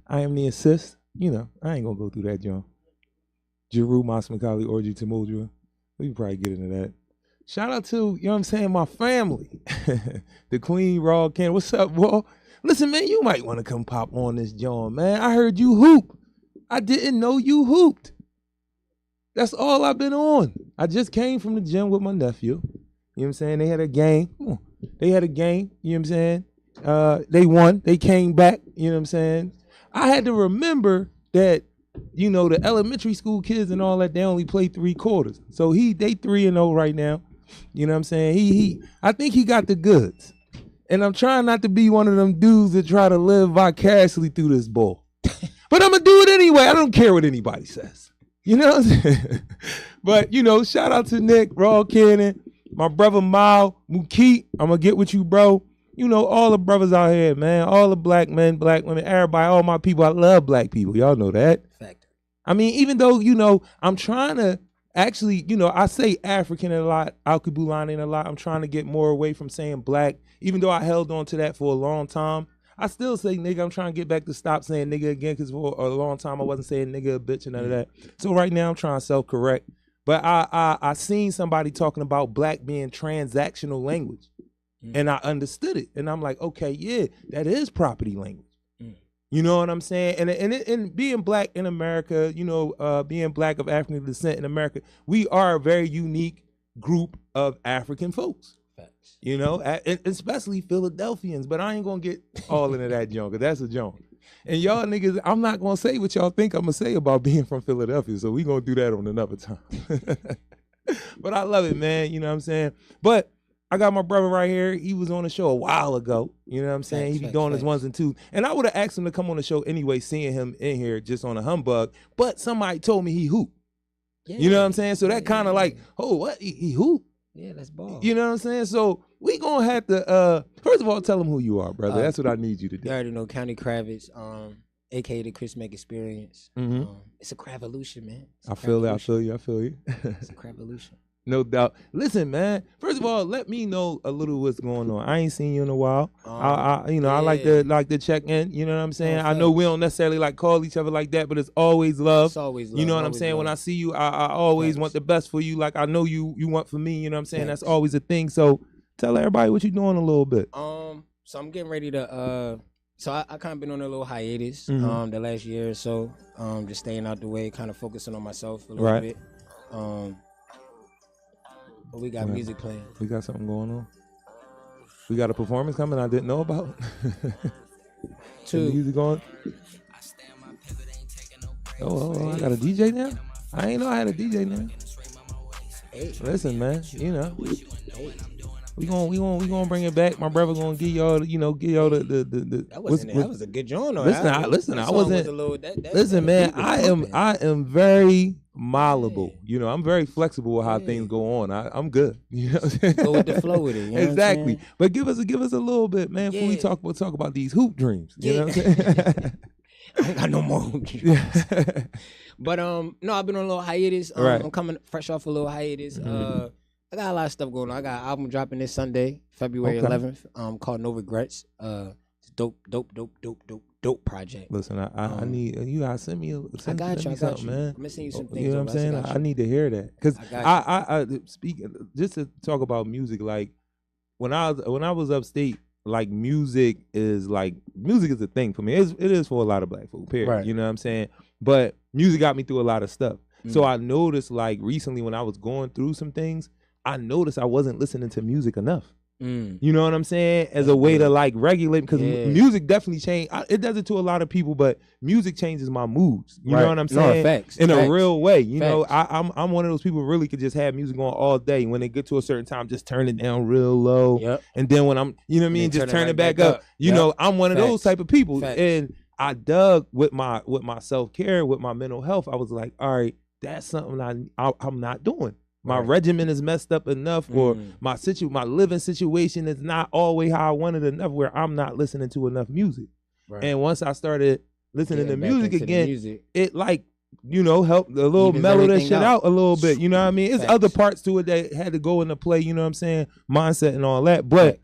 I am the assist. You know, I ain't gonna go through that, John. Jarue Jamaal Orgy Tamudra. We can probably get into that. Shout out to, you know what I'm saying, my family. The Queen Raw Can. What's up, boy? Listen, man, you might want to come pop on this, John, man. I heard you hoop. I didn't know you hooped. That's all I've been on. I just came from the gym with my nephew. You know what I'm saying? They had a game. Come on. They had a game. You know what I'm saying? They won. They came back. You know what I'm saying? I had to remember that, you know, the elementary school kids and all that, they only play 3/4. So they 3-0 right now. You know what I'm saying? I think he got the goods. And I'm trying not to be one of them dudes that try to live vicariously through this ball. But I'm going to do it anyway. I don't care what anybody says. You know what I'm saying? But, you know, shout out to Nick, Raw Cannon, my brother Mal, Mukeet. I'm going to get with you, bro. You know, all the brothers out here, man. All the black men, black women, everybody, all my people. I love black people. Y'all know that. Fact. I mean, even though, you know, I'm trying to actually, you know, I say African a lot, Alkebulan a lot. I'm trying to get more away from saying black, even though I held on to that for a long time. I still say nigga. I'm trying to get back to stop saying nigga again because for a long time I wasn't saying nigga, bitch, and none of that. So right now I'm trying to self-correct. But I seen somebody talking about black being transactional language. And I understood it. And I'm like, okay, yeah, that is property language. You know what I'm saying? And being black in America, you know, being black of African descent in America, we are a very unique group of African folks. Facts. You know, especially Philadelphians. But I ain't going to get all into that junk, because that's a junk. And y'all niggas, I'm not going to say what y'all think I'm going to say about being from Philadelphia. So we going to do that on another time. But I love it, man. You know what I'm saying? But I got my brother right here. He was on the show a while ago. You know what I'm saying? He be doing his ones and twos. And I would have asked him to come on the show anyway, seeing him in here just on a humbug. But somebody told me he hoop. Yeah, you know what I'm saying? So that kind of like, oh, what? He hoop? Yeah, that's ball. You know what I'm saying? So we gonna have to, first of all, tell him who you are, brother. That's what I need you to do. You already know County Kravitz, aka the Chris Mack Experience. It's a Cravolution, man. I feel that. I feel you. It's a Cravolution. No doubt. Listen, man. First of all, let me know a little what's going on. I ain't seen you in a while. I like to check in. You know what I'm saying? I know we don't necessarily like call each other like that, but it's always love. It's always love. You know what I'm saying? Love. When I see you, I always want the best for you. Like I know you want for me. You know what I'm saying? That's always a thing. So tell everybody what you're doing a little bit. So I'm getting ready to. So I kind of been on a little hiatus. The last year or so. Just staying out the way, kind of focusing on myself a little bit. But we got music playing. We got something going on. We got a performance coming I didn't know about. Two. Music going. Oh, I got a DJ now? I ain't know I had a DJ now. Hey. Listen, man, you know. We gonna bring it back. My brother gonna give y'all, the That was a good joint. Listen, I wasn't. Listen, man, I am very malleable. You know, I'm very flexible with how things go on. I'm good. You know what I'm saying? Go with the flow with it. You know exactly. But give us a little bit, man, before we talk about these hoop dreams. You know what I'm saying? I don't got no more hoop dreams. But no, I've been on a little hiatus. I'm coming fresh off a little hiatus. I got a lot of stuff going on. I got an album dropping this Sunday, February 11th, called No Regrets. It's dope project. Listen, I need you guys send me something, man. I'm missing you some things. You know what I'm saying? I need to hear that because I speak just to talk about music. Like when I was upstate, like music is a thing for me. It is for a lot of black folk. Period. Right. You know what I'm saying? But music got me through a lot of stuff. So I noticed, like recently when I was going through some things, I noticed I wasn't listening to music enough. You know what I'm saying? As a way to like regulate, because music definitely changed. It does it to a lot of people, but music changes my moods. You know what I'm saying? Facts. In a real way. You know, I'm one of those people who really could just have music on all day. When they get to a certain time, just turn it down real low. And then when I'm, you know what I mean, just turn it back up. You know, I'm one of those type of people. And I dug with my self-care, with my mental health. I was like, all right, that's something I'm not doing. My regimen is messed up enough, or my living situation is not always how I wanted enough, where I'm not listening to enough music. And once I started listening to music again, it like, you know, helped a little mellow that shit out a little bit. You know what I mean? It's other parts to it that had to go into play, you know what I'm saying? Mindset and all that. But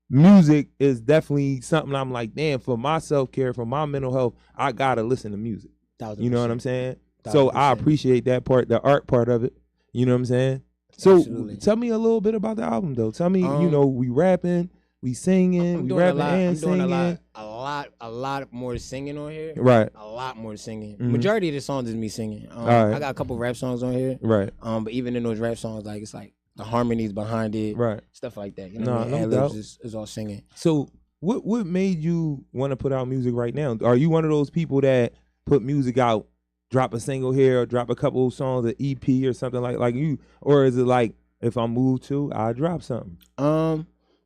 music is definitely something I'm like, damn, for my self-care, for my mental health, I gotta listen to music. 1,000%. You know what I'm saying? 1,000%. So I appreciate that part, the art part of it. You know what I'm saying? So Absolutely. Tell me a little bit about the album though. Tell me, we rapping, we singing, we rapping and singing. I'm doing a lot more singing on here. Right. A lot more singing. Mm-hmm. Majority of the songs is me singing. Right. I got a couple rap songs on here. Right. But even in those rap songs, like it's like the harmonies behind it. Right. Stuff like that. You know what I mean? Ad-libs is all singing. So what made you want to put out music right now? Are you one of those people that put music out, drop a single here, or drop a couple of songs, an EP or something like you, or is it like if I move to, I drop something?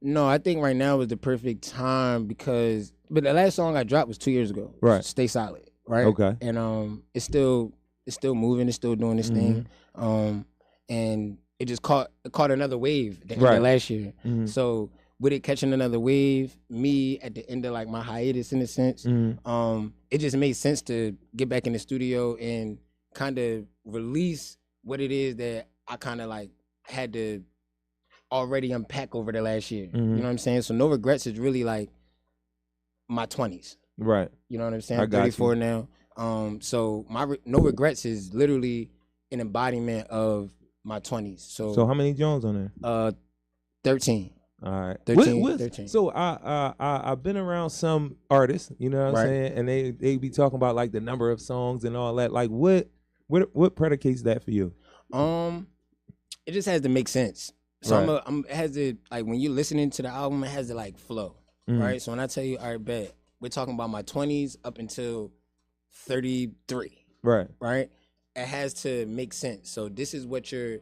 No, I think right now is the perfect time but the last song I dropped was 2 years ago. Right. Stay Solid. Right. Okay. And it's still moving. It's still doing its thing. And it just caught another wave the end of last year. Mm-hmm. So with it catching another wave, me at the end of like my hiatus in a sense, it just made sense to get back in the studio and kind of release what it is that I kind of like had to already unpack over the last year. You know what I'm saying? So No Regrets is really like my 20s. Right. You know what I'm saying? I'm 34 now. So my No Regrets is literally an embodiment of my 20s. So how many Jones on there? 13. All right. 13. So I've been around some artists, you know what I'm saying? And they be talking about like the number of songs and all that. Like what predicates that for you? It just has to make sense. So it has to, like, when you're listening to the album, it has to like flow, right? So when I tell you, all right, bet, we're talking about my 20s up until 33, right? It has to make sense. So this is what you're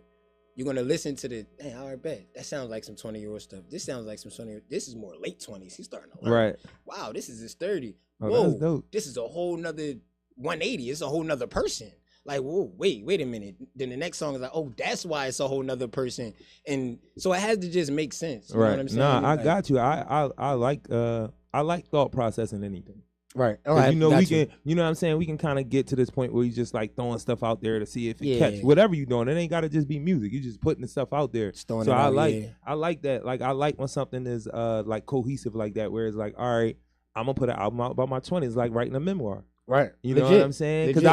gonna listen to all right, bet, that sounds like some 20-year-old stuff. This sounds like some 20. This is more late 20s. He's starting to learn. Right. Wow, this is his 30. Whoa, that's dope. This is a whole nother 180. It's a whole nother person. Like, whoa, wait a minute. Then the next song is like, oh, that's why it's a whole nother person. And so it has to just make sense. You know what I'm saying? Nah, I got you. I like thought process in anything. Right. We can, you know what I'm saying? We can kind of get to this point where you just like throwing stuff out there to see if it catch. Whatever you're doing, it ain't got to just be music. You just putting the stuff out there. So I like that. Like I like when something is like cohesive like that, where it's like, all right, I'm gonna put an album out about my 20s, like writing a memoir. Right. You know what I'm saying? Because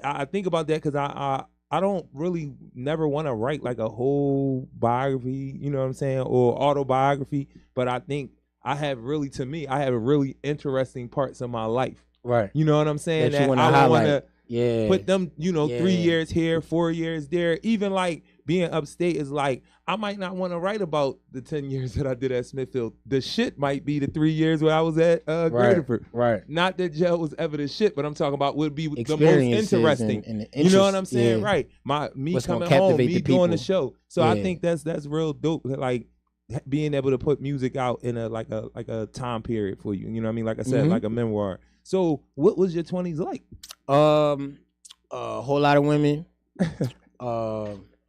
I think about that because I don't really never want to write like a whole biography, you know what I'm saying, or autobiography. But I think I have really interesting parts of my life. Right. You know what I'm saying? That I don't want to put them, 3 years here, 4 years there. Even like being upstate is like, I might not want to write about the 10 years that I did at Smithfield. The shit might be the 3 years where I was at Graterford. Right. Not that jail was ever the shit, but I'm talking about would be the most interesting. And you know what I'm saying? Right. Me coming home, me doing the show. So I think that's real dope. Like being able to put music out in a time period for you. You know what I mean? Like I said, like a memoir. So what was your 20s like? A whole lot of women.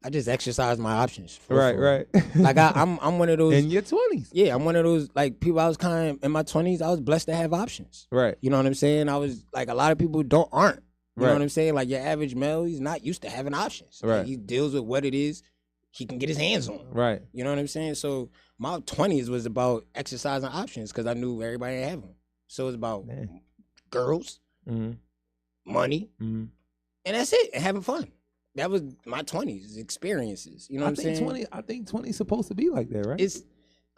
I just exercised my options. Right. Like I'm one of those in your 20s. Yeah, I'm one of those like people. I was kind of in my 20s. I was blessed to have options. Right. You know what I'm saying? I was like, a lot of people aren't. You know what I'm saying? Like your average male, he's not used to having options. Right. Like, he deals with what it is he can get his hands on. Right. You know what I'm saying? So my 20s was about exercising options because I knew everybody didn't have them. So it was about girls, money, and that's it. And having fun. That was my 20s experiences. You know what I'm saying? I think 20 is supposed to be like that, right? It's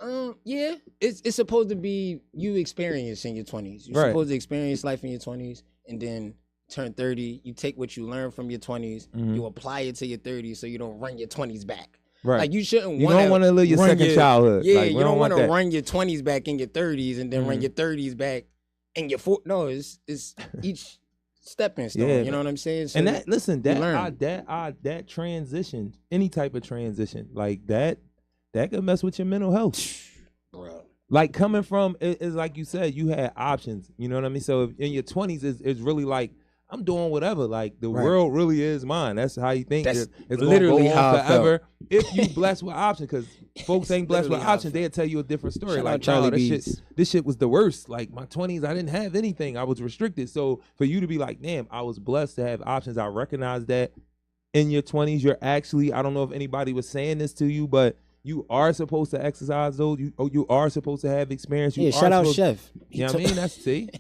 it's supposed to be you experiencing your 20s. You're supposed to experience life in your 20s and then turn 30. You take what you learn from your 20s, you apply it to your 30s so you don't run your 20s back. Right. Like you shouldn't want to. You don't want to live your second childhood. Yeah, like, you don't want to run your 20s back in your 30s and then run your 30s back in your 40s. No, it's each stepping stone. Yeah, you know what I'm saying? So and that transition, any type of transition like that could mess with your mental health. Bro. Like coming from it's like you said, you had options. You know what I mean? So in your 20s, it's really like I'm doing whatever. Like the world really is mine. That's how you think. It's literally go on forever. If you blessed with options, because folks ain't blessed with options, they'll tell you a different story. Shout like Charlie, this shit was the worst. Like my 20s, I didn't have anything. I was restricted. So for you to be like, damn, I was blessed to have options. I recognize that in your 20s, you're actually. I don't know if anybody was saying this to you, but You are supposed to exercise those. You are supposed to have experience. You shout out Chef. You know what I mean? That's see,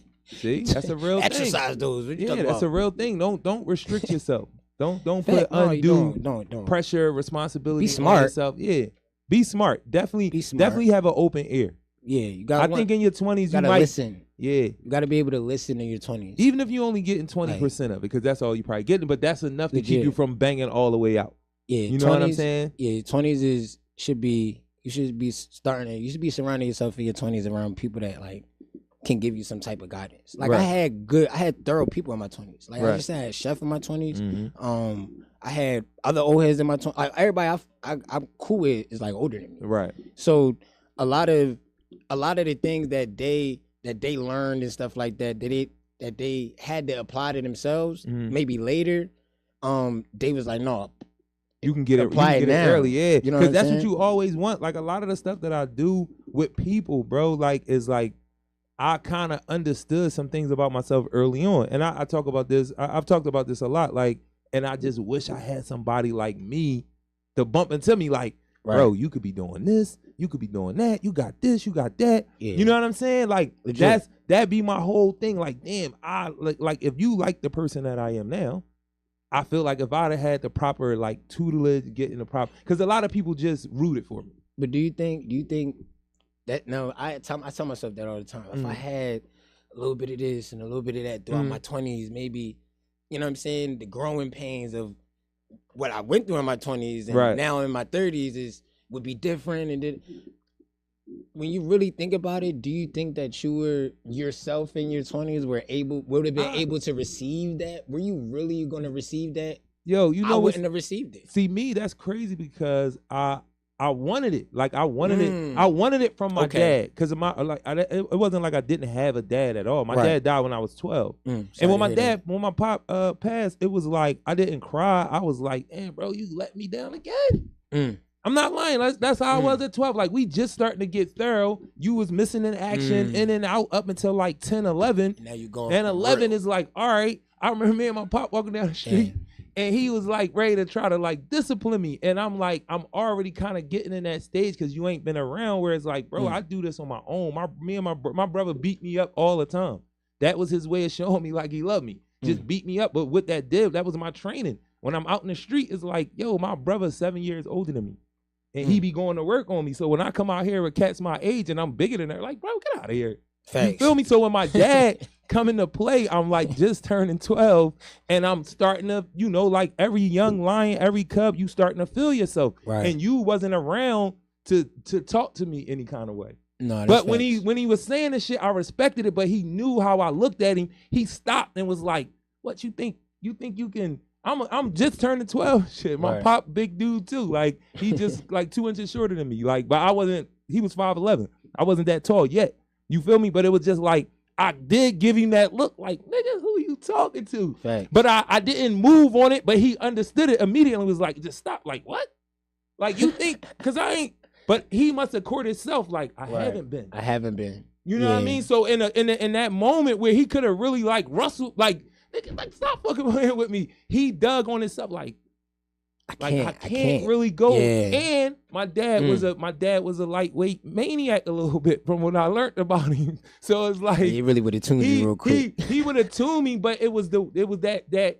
that's a real thing. Exercise those. What you yeah, that's about? a real thing. Don't restrict yourself. Don't put undue don't. pressure, responsibility be smart. on yourself. Yeah, be smart. Definitely, be smart. Definitely have an open ear. Yeah, you got. I think in your 20s, you might listen. Yeah, you got to be able to listen in your 20s, even if you only getting 20% of it, because that's all you probably getting. But that's enough to keep you from banging all the way out. Yeah, you know 20s, what I'm saying? Yeah, 20s should be surrounding yourself in your 20s around people that like can give you some type of guidance. Like I had thorough people in my 20s. Like I just had Chef in my 20s. Mm-hmm. I had other old heads in my 20s. Like everybody I'm cool with is like older than me. Right. So a lot of the things that they learned and stuff like that they had to apply to themselves maybe later. They was like, no, you can get it early, yeah. You know, because that's what you always want. Like a lot of the stuff that I do with people, bro, like is like I kind of understood some things about myself early on, and I talk about this. I've talked about this a lot, like, and I just wish I had somebody like me to bump into me, like, bro, you could be doing this, you could be doing that, you got this, you got that. Yeah. You know what I'm saying? Like that be my whole thing. Like, damn, I like if you like the person that I am now. I feel like if I'd have had the proper like tutelage, getting the proper, because a lot of people just rooted for me. But do you think that? No, I tell myself that all the time. If I had a little bit of this and a little bit of that throughout my 20s, maybe, you know what I'm saying, the growing pains of what I went through in my 20s and now in my 30s would be different. And then when you really think about it, do you think that you were yourself in your 20s would have been able to receive that? Were you really going to receive that? Yo, you know, I wouldn't have received it. See, me, that's crazy because I wanted it. Like I wanted it. I wanted it from my dad because it wasn't like I didn't have a dad at all. My dad died when I was 12, and when my pop passed, it was like I didn't cry. I was like, "Damn, bro, you let me down again." I'm not lying. That's how I was at 12. Like, we just starting to get thorough. You was missing in action, in and out up until like 10, 11. Now you going. And 11 is like, all right. I remember me and my pop walking down the street, and he was like ready to try to like discipline me. And I'm like, I'm already kind of getting in that stage because you ain't been around where it's like, bro, I do this on my own. My brother beat me up all the time. That was his way of showing me like he loved me. Just beat me up. But with that that was my training. When I'm out in the street, it's like, yo, my brother's 7 years older than me. And he be going to work on me. So when I come out here with cats my age and I'm bigger than her, like, bro, get out of here. Thanks. You feel me? So when my dad come into play, I'm like just turning 12 and I'm starting to, you know, like every young lion, every cub, you starting to feel yourself. Right. And you wasn't around to talk to me any kind of way. No, but when he was saying this shit, I respected it, but he knew how I looked at him. He stopped and was like, what you think? You think you can... I'm just turning 12. Shit, my pop big dude too. Like he just like 2 inches shorter than me. Like, but I wasn't. He was 5'11". I wasn't that tall yet. You feel me? But it was just like I did give him that look. Like, nigga, who you talking to? Thanks. But I didn't move on it. But he understood it immediately. Was like, just stop. Like what? Like you think? Cause I ain't. But he must have caught himself. Like I haven't been. I haven't been. You know what I mean? So in that moment where he could have really like rustled like. Like stop fucking with me. He dug on himself like I can't really go. Yeah. And my dad was a lightweight maniac a little bit from what I learned about him. So it's like he really would have tuned me real quick. He would have tuned me, but it was that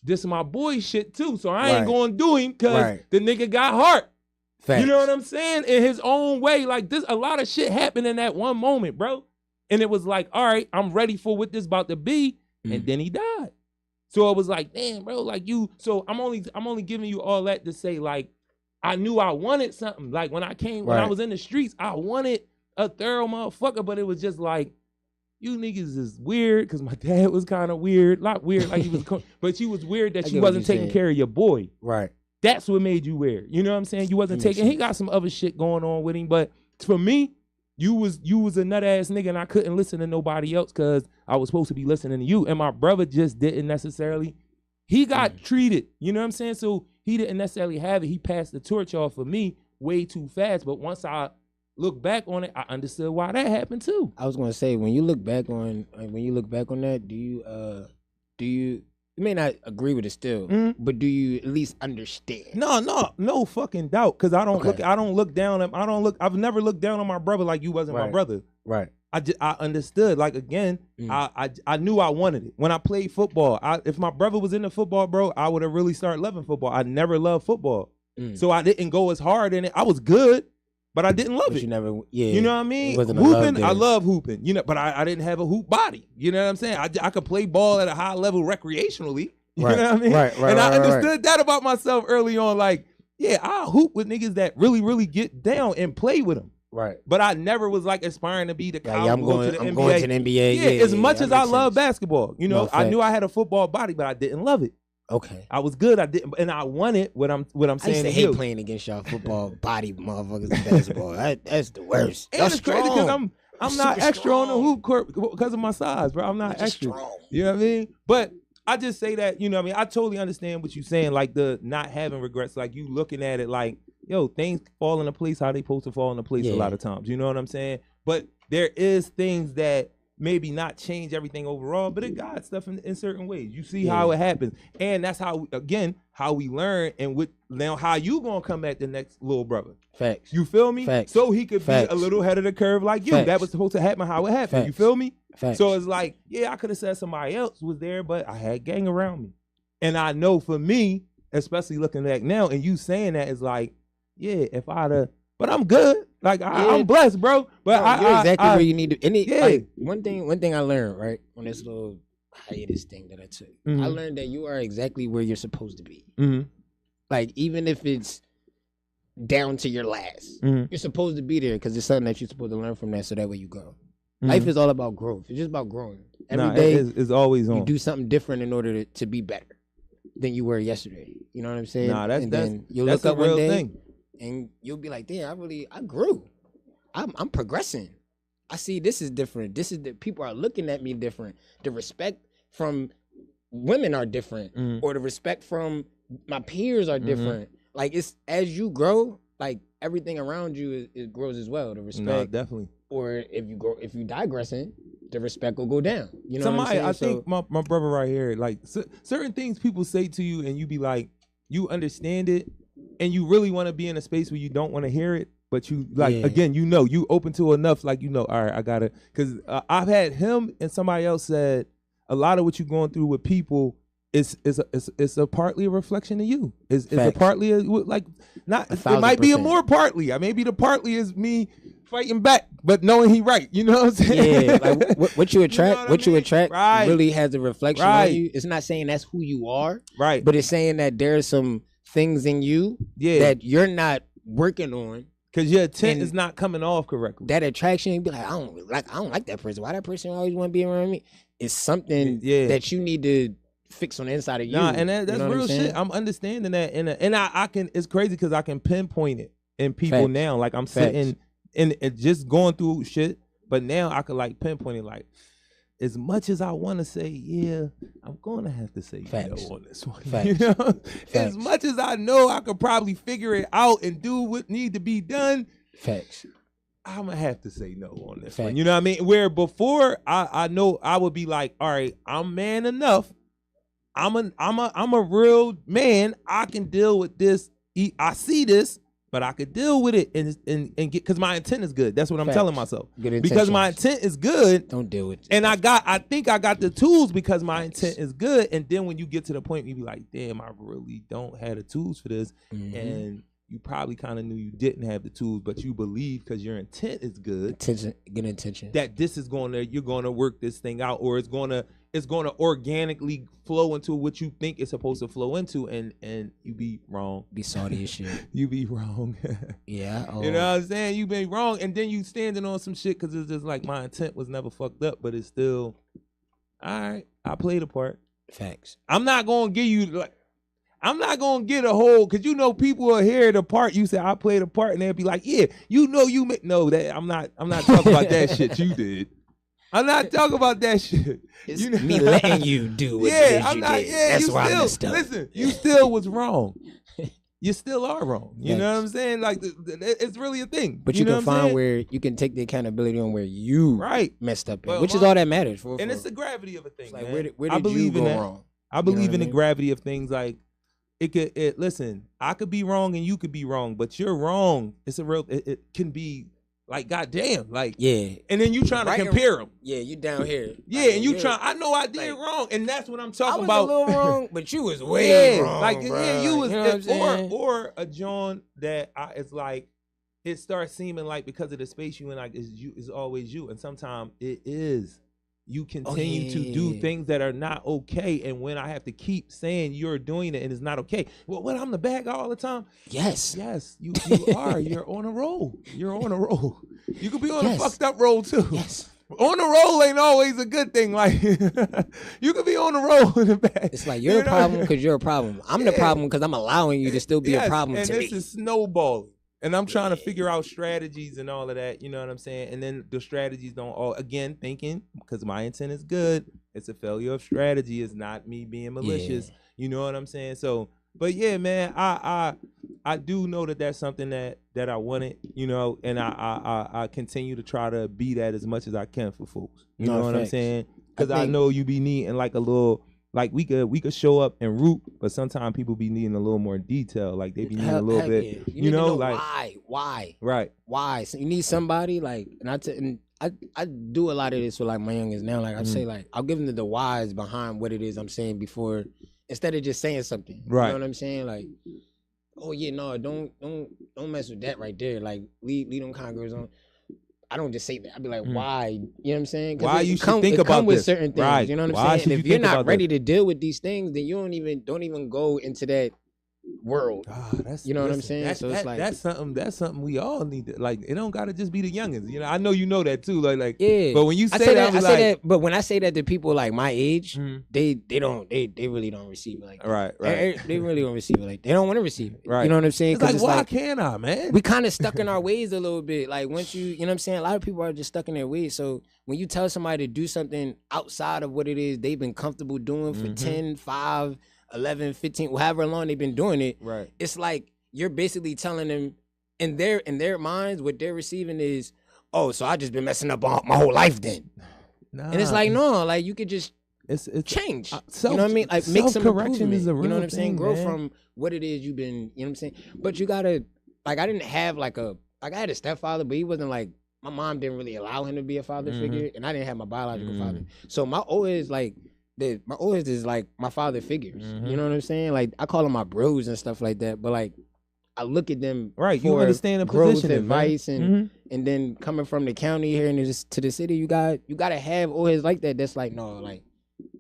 this is my boy shit too. So I ain't gonna do him because the nigga got heart. Facts. You know what I'm saying? In his own way, like this, a lot of shit happened in that one moment, bro. And it was like, all right, I'm ready for what this about to be. And then he died. So it was like, damn, bro, like you. So I'm only giving you all that to say, like, I knew I wanted something. Like when I was in the streets, I wanted a thorough motherfucker, but it was just like, you niggas is weird because my dad was kind of weird, not weird like he was, but you was weird that you wasn't taking care of your boy. Right. That's what made you weird. You know what I'm saying? You wasn't taking. He got some other shit going on with him, but for me. You was a nut ass nigga and I couldn't listen to nobody else because I was supposed to be listening to you. And my brother just didn't necessarily, he got treated, you know what I'm saying? So he didn't necessarily have it. He passed the torch off for me way too fast. But once I look back on it, I understood why that happened too. I was gonna say, when you look back on that, do you You may not agree with it still, but do you at least understand? No fucking doubt. Because I don't look down. I've never looked down on my brother like you wasn't my brother. Right. I understood. Like again, I knew I wanted it when I played football. If my brother was into football, bro, I would have really started loving football. I never loved football, so I didn't go as hard in it. I was good, but I didn't love it. You never, you know what I mean? Hooping, I love hooping. You know, but I didn't have a hoop body. You know what I'm saying? I could play ball at a high level recreationally. You know what I mean? Right. And I understood that about myself early on. Like, yeah, I hoop with niggas that really, really get down and play with them. Right. But I never was like aspiring to be the college. I'm going to the NBA. Yeah, as much as I love basketball, you know, I knew I had a football body, but I didn't love it. Okay. I was good. I didn't, and I wanted what I'm saying. I used to hate playing against y'all football body motherfuckers in basketball. That's the worst. And it's crazy because I'm not extra on the hoop court because of my size, bro. I'm not extra. Strong. You know what I mean? But I just say that, you know what I mean? I totally understand what you're saying, like the not having regrets, like you looking at it like, yo, things fall into place how they supposed to fall into place a lot of times. You know what I'm saying? But there is things that maybe not change everything overall, but it guides stuff in certain ways. You see how it happens. And that's how, again, how we learn and now how you gonna come at the next little brother. Facts. You feel me? Facts. So he could be a little ahead of the curve like you. Facts. That was supposed to happen how it happened. Facts. You feel me? Facts. So it's like, yeah, I could have said somebody else was there, but I had gang around me. And I know for me, especially looking back now, and you saying that is like, yeah, if I'd have, but I'm good. Like I'm blessed, bro. But you're exactly where you need to. Like, one thing I learned right on this little hiatus thing that I took, I learned that you are exactly where you're supposed to be. Like even if it's down to your last, you're supposed to be there because it's something that you're supposed to learn from that, so that way you grow. Life is all about growth. It's just about growing. Every day is always on. You do something different in order to be better than you were yesterday. You know what I'm saying? Nah, that's you'll look up a real one day thing. and you'll be like, damn, I grew. I'm progressing. I see this is different. This is people are looking at me different. The respect from women are different, or the respect from my peers are different. Like it's as you grow, like everything around you it grows as well. The respect, no, definitely. Or if you digressing, the respect will go down. You know Somebody, what I'm saying? I think my brother right here, like certain things people say to you, and you be like, you understand it, and you really want to be in a space where you don't want to hear it, but you like again, you know, you open to enough, like you know, all right, I gotta, because I've had him and somebody else said a lot of what you're going through with people. It's a partly a reflection of you. It's a partly like not. It might be a more partly. Maybe the partly is me fighting back, but knowing he right. You know what I'm saying? Yeah, like what you attract, you attract really has a reflection on you. It's not saying that's who you are, right? But it's saying that there's some things in you that you're not working on. Because your intent is not coming off correctly. That attraction, you be like, I don't like that person. Why that person always want to be around me? It's something that you need to fix on the inside of you. Nah, and that's real shit. I'm understanding that, and I can. It's crazy because I can pinpoint it in people now. Like I'm sitting and just going through shit, but now I could like pinpoint it. Like as much as I want to say, yeah, I'm gonna have to say no on this one. You know, as much as I know I could probably figure it out and do what need to be done. I'm gonna have to say no on this one. You know what I mean? Where before I know I would be like, all right, I'm man enough. I'm a real man. I can deal with this. I see this, but I could deal with it and get, because my intent is good. That's what I'm telling myself. Because my intent is good. Don't deal with it. And I think I got the tools because my intent is good. And then when you get to the point, you be like, damn, I really don't have the tools for this. And you probably kind of knew you didn't have the tools, but you believe because your intent is good. Good intention. That this is you're going to work this thing out, or it's going to organically flow into what you think it's supposed to flow into, and you be wrong. Be salty as shit. You be wrong. Yeah. You know what I'm saying? You be wrong, and then you standing on some shit because it's just like my intent was never fucked up, but it's still, all right, I played a part. Facts. I'm not going to give you, like, I'm not going to get a whole, because you know people will hear the part you say I played a part, and they'll be like, yeah, you know you made, no, that I'm not talking about that shit you did. I'm not talking about that shit. It's me letting you do what it is you did. That's why I messed up. Listen, you still was wrong. You still are wrong. You know what I'm saying? Like, it's really a thing. But you can find where you can take the accountability on where you messed up in, which is all that matters. And it's the gravity of a thing, like, man. where did you go wrong? I believe in the mean? gravity of things. Like listen, I could be wrong and you could be wrong, but you're wrong. It's a real. It can be like goddamn, like yeah. And then you trying to compare them. Yeah, you down here. Yeah, like, and you trying. I know I did wrong, and that's what I'm talking about. I was a little wrong, but you was way wrong. Like bro. yeah, you was you know what I'm saying? or a John that it's like it starts seeming like because of the space you in, like is always you, and sometimes it is. You continue to do things that are not okay, and when I have to keep saying you're doing it and it's not okay, well, when I'm the bad guy all the time, yes, you are. You're on a roll. You're on a roll. You could be on a fucked up roll too. Yes. On the roll ain't always a good thing. Like you could be on the roll in the back. It's like you're a problem because you're a problem. I'm the problem because I'm allowing you to still be a problem to me. And this is snowballing. And I'm trying to figure out strategies and all of that, you know what I'm saying? And then the strategies don't all, again, thinking, because my intent is good, it's a failure of strategy, it's not me being malicious, you know what I'm saying? So, but yeah, man, I do know that that's something that I wanted, you know, and I continue to try to be that as much as I can for folks. You know what I'm saying? Because I know you be needing like a little... Like we could show up and root, but sometimes people be needing a little more detail. Like they be needing a little bit, yeah. you know, like why, right? Why? So you need somebody like, and I do a lot of this with like my youngest now. Like I say, like I'll give them the whys behind what it is I'm saying before, instead of just saying something. Right. You know what I'm saying? Like, oh yeah, no, don't mess with that right there. Like leave them kind of girls on. I don't just say that. I'd be like, why? You know what I'm saying? Why you should think about with this. certain things. Right. You know what I'm saying? If you're not ready to deal with these things, then you don't even go into that world. You know what I'm saying? So it's like that's something we all need to, like, it don't gotta just be the youngins. You know, I know you know that too. Like yeah. But when you say that, I say that, but when I say that to people like my age, they really don't receive it like that. Right. They really don't receive it like that. They don't want to receive it. Right. You know what I'm saying? It's like, why can't I, man? We kind of stuck in our ways a little bit. Like once you know what I'm saying? A lot of people are just stuck in their ways. So when you tell somebody to do something outside of what it is they've been comfortable doing for 10, 5, 11, 15, however long they've been doing it, right? It's like you're basically telling them in their minds what they're receiving is, oh, so I just been messing up my whole life then. Nah. And it's like, no, like you could just it's change. You know what I mean? Like make some improvement. Is a real, you know what I'm saying? Grow from what it is you've been, you know what I'm saying? But you gotta, like, I didn't have I had a stepfather, but he wasn't like, my mom didn't really allow him to be a father figure, and I didn't have my biological father. So my oldest is like my father figures. You know what I'm saying? Like I call them my bros and stuff like that. But like I look at them right. For you understand the growth, position, advice, and then coming from the county here and to the city, you gotta have always like that. That's like no, like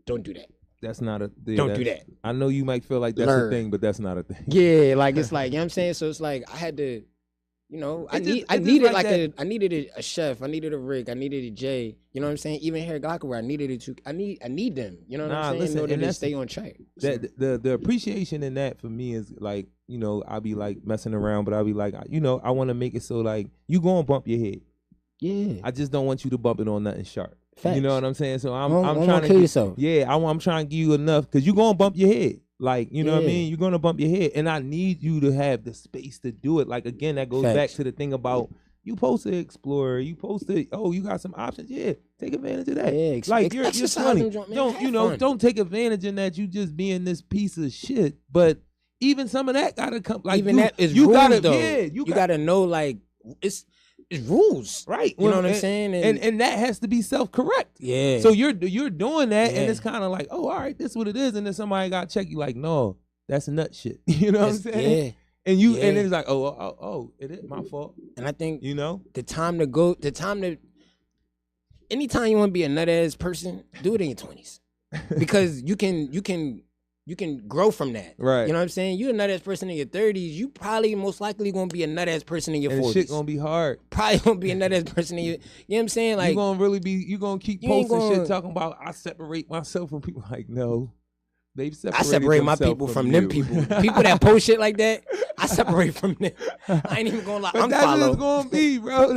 don't do that. That's not a thing. Don't do that. I know you might feel like that's a thing, but that's not a thing. Yeah, like it's like, you know what I'm saying? So it's like I had to, you know, I needed a chef, I needed a Rick, I needed a Jay, you know what I'm saying? Even here at Gawker, I need them, you know what I'm saying? Listen, in order to stay on track. That the appreciation in that for me is like, you know, I'll be like messing around, but I'll be like, you know, I want to make it so like you gonna bump your head. Yeah. I just don't want you to bump it on nothing sharp. Facts. You know what I'm saying? So I'm trying to kill yourself. Yeah, I'm trying to give you enough because you're gonna bump your head. Like, you know what I mean? You're gonna bump your head, and I need you to have the space to do it. Like again, that goes back to the thing about you supposed to explore. You supposed to you got some options. Yeah, take advantage of that. Yeah, like you're 20. Don't take advantage in that you just being this piece of shit. But even some of that gotta come. Like even that is rules, though. Yeah, you gotta know like it's rules, right? You know what I'm saying? And that has to be self-correct. Yeah. So you're doing that, and it's kind of like, oh, all right, this is what it is, and then somebody got to check you, like, no, that's nut shit. You know what I'm saying? Yeah. And and then it's like, oh, it is my fault. And I think you know anytime you want to be a nut ass person, do it in your 20s, because you can grow from that. Right. You know what I'm saying? You're a nut ass person in your 30s. You probably most likely gonna be a nut ass person in your 40s. Shit gonna be hard. Probably gonna be a nut ass person in your. You know what I'm saying? Like you gonna keep posting shit talking about I separate myself from people. Like no, I separate my people from them people. People that post shit like that, I separate from them. I ain't even gonna lie. But that's what it's gonna be, bro.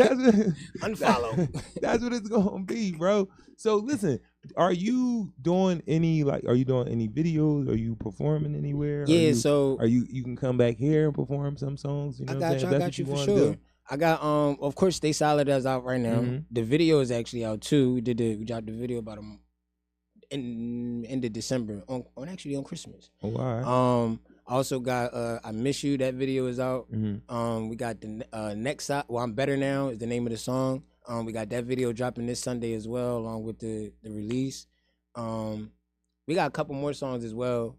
Unfollow. That's what it's gonna be, bro. So listen. Are you doing any videos? Are you performing anywhere? Yeah, you can come back here and perform some songs. You know I got you for sure. I got of course Stay Solid is out right now. The video is actually out too. We dropped the video about in end of December on Christmas. Oh, all right. I also got I Miss You. That video is out. Mm-hmm. We got the next side. Well, I'm Better Now is the name of the song. We got that video dropping this Sunday as well, along with the release. We got a couple more songs as well.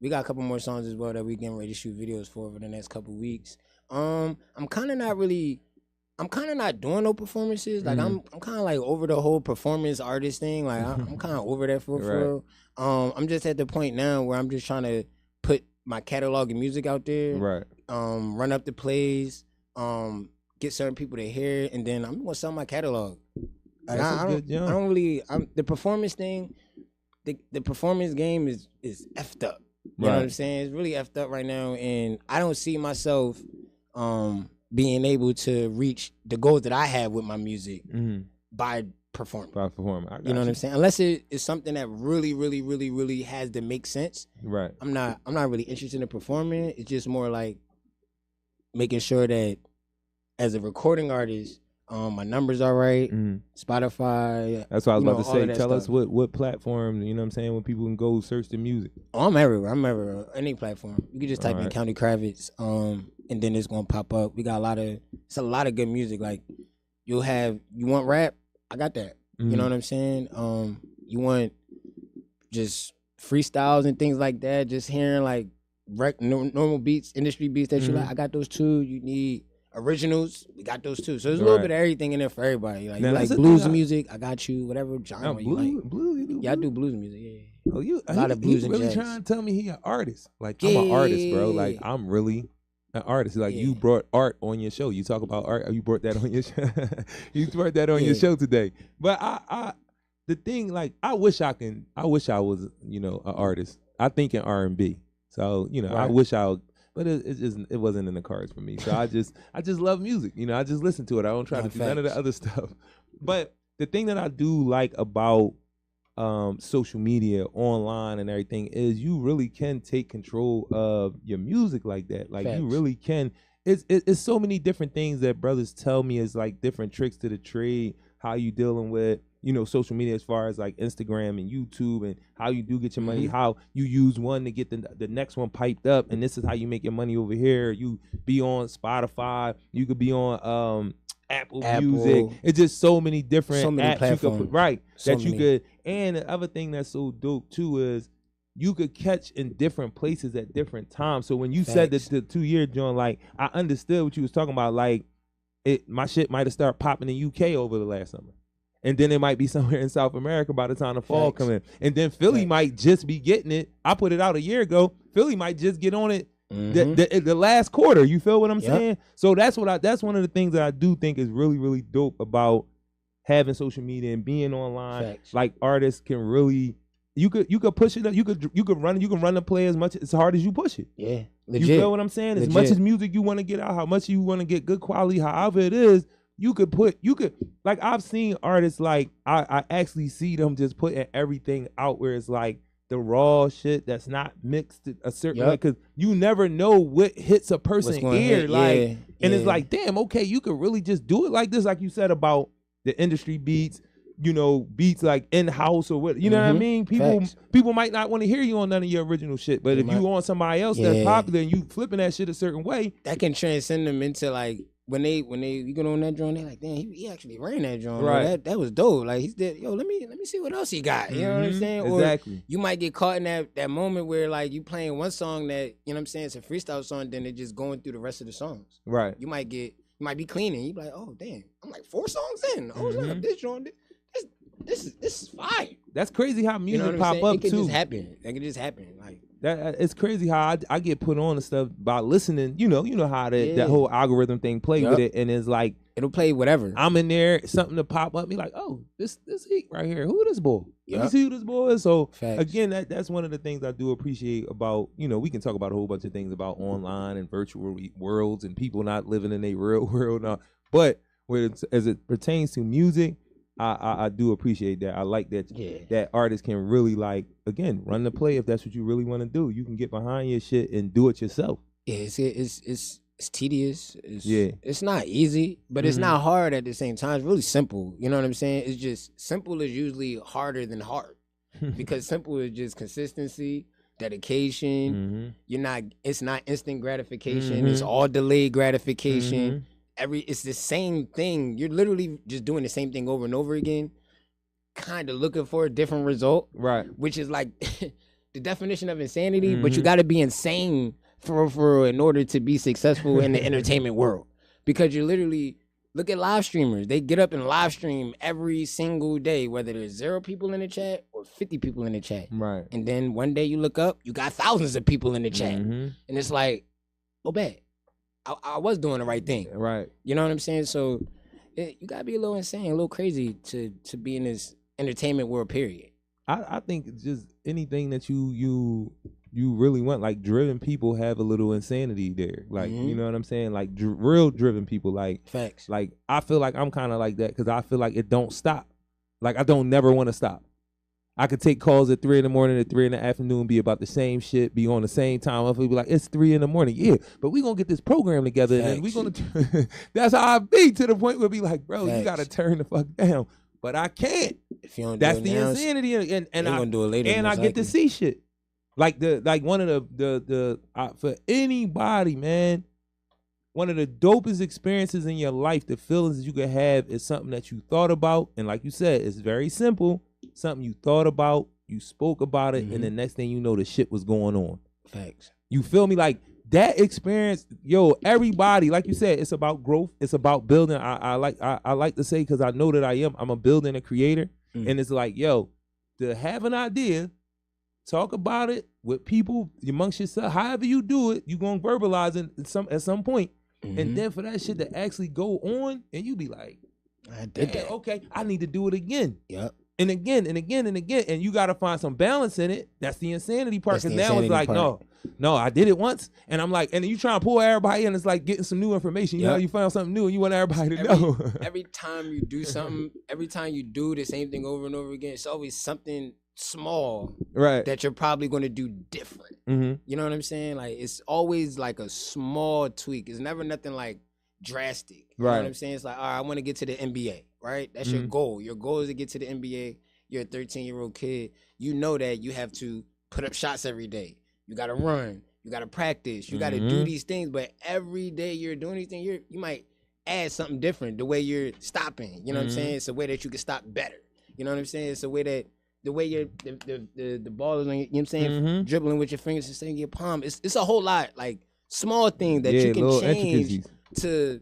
That we getting ready to shoot videos for over the next couple weeks. I'm kind of not doing no performances. Like I'm kind of like over the whole performance artist thing. Like I'm kind of over that for real. I'm just at the point now where I'm just trying to put my catalog of music out there. Right. Run up the plays. Get certain people to hear it, and then I'm gonna sell my catalog. Like the performance thing. The performance game is effed up. You know what I'm saying? It's really effed up right now, and I don't see myself being able to reach the goals that I have with my music by performing. You know what I'm saying? Unless it is something that really, really, really, really has to make sense. Right. I'm not really interested in performing. It's just more like making sure that as a recording artist, my numbers are right. Spotify. That's what I was about to say. Tell us what platform, you know what I'm saying, when people can go search the music. Oh, I'm everywhere. Any platform. You can just type in County Kravitz, and then it's gonna pop up. We got it's a lot of good music. Like you want rap? I got that. You know what I'm saying? You want just freestyles and things like that, just hearing like normal beats, industry beats that you like. I got those too. You need originals, we got those too. So there's a little bit of everything in there for everybody. Like, you like blues music, I got you. Whatever genre you like. Blues, I do blues music. Yeah. Oh, you a lot of blues and really jazz. Trying to tell me he an artist? Like I'm an artist, bro. Like I'm really an artist. Like you brought art on your show. You talk about art. You brought that on your show. You brought that on your show today. But the thing, like I wish I was, an artist. I think in R&B. So I wish but it wasn't in the cards for me. So I just love music. I just listen to it. I don't try to do none of the other stuff. But the thing that I do like about social media, online and everything is you really can take control of your music like that. Like you really can. It's so many different things that brothers tell me is like different tricks to the trade, how you dealing with social media as far as like Instagram and YouTube and how you do get your money, how you use one to get the next one piped up, and this is how you make your money over here. You be on Spotify, you could be on Apple Music. It's just so many different apps platforms. You could could. And the other thing that's so dope too is you could catch in different places at different times. So when you said that the 2-year joint, like I understood what you was talking about. Like my shit might have started popping in UK over the last summer. And then it might be somewhere in South America by the time the fall come in. And then Philly might just be getting it. I put it out a year ago. Philly might just get on it the last quarter. You feel what I'm saying? So that's one of the things that I do think is really, really dope about having social media and being online. Like artists can really you could push it up. You could run the play as hard as you push it. Yeah. Legit. You feel what I'm saying? As much as music you want to get out, how much you want to get good quality, however it is. You could like I've seen artists like I actually see them just putting everything out where it's like the raw shit that's not mixed a certain way, because you never know what hits a person's ear. And it's like, damn, okay, you could really just do it like this, like you said about the industry beats, beats like in house or what, you know what I mean? People might not want to hear you on none of your original shit, but if you on somebody else that's popular and you flipping that shit a certain way, that can transcend them into like. When they you get on that drum, they like, damn, he actually ran that drum. Right. That was dope. Like he's dead. Yo, let me see what else he got. You know what I'm saying? Exactly. Or you might get caught in that moment where like you playing one song that, you know what I'm saying, it's a freestyle song, then they're just going through the rest of the songs. Right. You might be cleaning. You be like, oh damn, I'm like 4 songs in. Oh snap, this drum, this is fire. That's crazy how music pop up too. It can just happen. That can just happen. Like that. It's crazy how I get put on and stuff by listening. You know how that whole algorithm thing play with it, and it's like it'll play whatever. I'm in there, something to pop up, be like, oh, this heat right here. Who this boy? Let me see who this boy is. So again, that's one of the things I do appreciate about, we can talk about a whole bunch of things about online and virtual worlds and people not living in a real world now. But as it pertains to music, I do appreciate that. I like that that artists can really like, again, run the play if that's what you really want to do. You can get behind your shit and do it yourself. Yeah, it's tedious. It's not easy, but it's not hard at the same time. It's really simple. You know what I'm saying? It's just simple is usually harder than hard. because simple is just consistency, dedication. It's not instant gratification. It's all delayed gratification. It's the same thing. You're literally just doing the same thing over and over again, kind of looking for a different result. Right. Which is like the definition of insanity, but you got to be insane for in order to be successful in the entertainment world. Because you literally look at live streamers. They get up and live stream every single day, whether there's 0 people in the chat or 50 people in the chat. Right. And then one day you look up, you got thousands of people in the chat. And it's like, oh, bad. I was doing the right thing. Right. You know what I'm saying? So you got to be a little insane, a little crazy to be in this entertainment world, period. I think it's just anything that you really want, like driven people have a little insanity there. Like, you know what I'm saying? Like real driven people, like facts. Like I feel like I'm kind of like that because I feel like it don't stop. Like I don't never want to stop. I could take calls at 3 in the morning, at 3 in the afternoon, be about the same shit, be on the same time. I'll be like, it's 3 in the morning. Yeah, but we gonna get this program together. Facts. And we gonna, that's how I be, to the point where be like, bro, facts. You gotta turn the fuck down. But I can't. If you don't that's do the now, insanity. And I gonna do it later, and I get to see shit. Like one of the for anybody, man, one of the dopest experiences in your life, the feelings that you could have is something that you thought about. And like you said, it's very simple. Something you thought about, you spoke about it, and the next thing you know, the shit was going on. Facts. You feel me? Like that experience, yo, everybody, like you said, it's about growth. It's about building. I like to say, because I know that I'm a builder and a creator. And it's like, yo, to have an idea, talk about it with people amongst yourself. However you do it, you're gonna verbalize it at some point. And then for that shit to actually go on, and you be like, I did that. Okay, I need to do it again. Yep. And again and again and again. And you got to find some balance in it. That's the insanity part. Because now it's like, no, I did it once. And I'm like, and then you try to pull everybody in. It's like getting some new information. You know, you found something new and you want everybody to know. Every time you do something, every time you do the same thing over and over again, it's always something small that you're probably going to do different. You know what I'm saying? Like, it's always like a small tweak. It's never nothing like drastic. You know what I'm saying? It's like, all right, I want to get to the NBA, right? That's your goal. Your goal is to get to the NBA. You're a 13-year-old kid. You know that you have to put up shots every day. You got to run. You got to practice. You got to do these things. But every day you're doing these things, you might add something different. The way you're stopping, you know what I'm saying? It's a way that you can stop better. You know what I'm saying? It's a way that the way you're the ball is, you know what I'm saying? Dribbling with your fingers and saying your palm. It's a whole lot, like small things that you can change to.